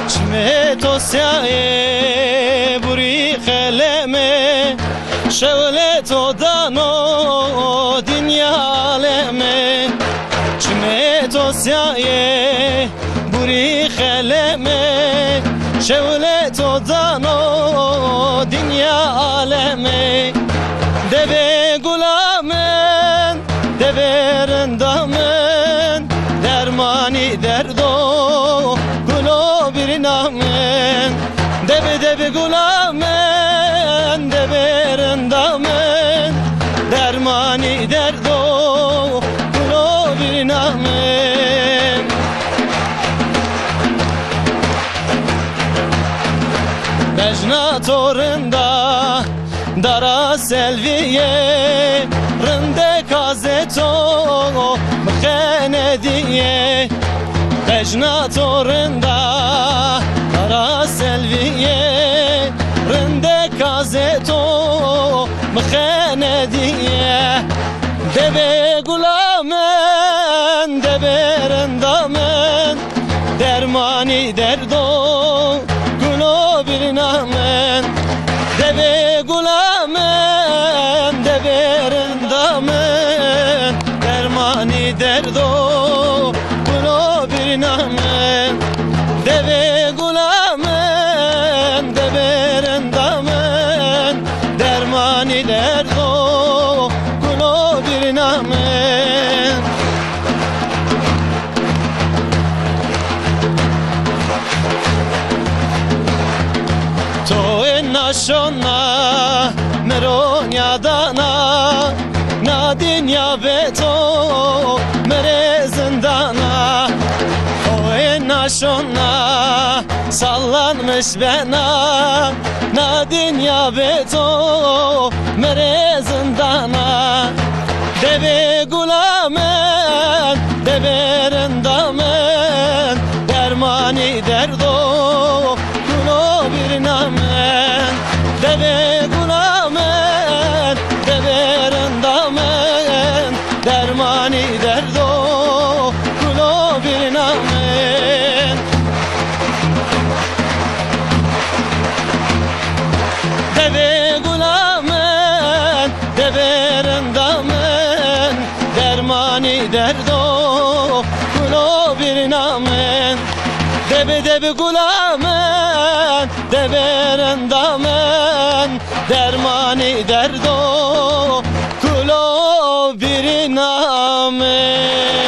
چمه تو سیاه بوری خلمه شغل تو دانو دنیا عالمه چمه تو سیاه بوری خلمه شغل تو دانو دنیا عالمه دبه گلامن دبه رندامن درمانی دردو گلو bir namen debe debe gulamen debe rendamen dermani derdo gulo bir namen Bejna torunda dara selviye rende kazeto mkhene diye Bejna torunda dara selviye rende kazeto mkhene diye debe gulamen debe rendamen dermani derdo gulo bir namen debe gulamen debe rendamen dermani derdo gulo bir namen debe gulamen debe rendamen dermani derdo gulo bir namen to nashona meronya dana na dünya beto mere zindana o nashona sallanmış bana na dünya beto mere zindana debe gulamen debe rendamen dermani derdo gulo bir namen debe gulamen debe rendamen dermani derdo gulo bir namen debe gulamen debe rendamen dermani derdo gulo bir namen debe debe gulamen debe rendamen dermani derdo gulo bir namen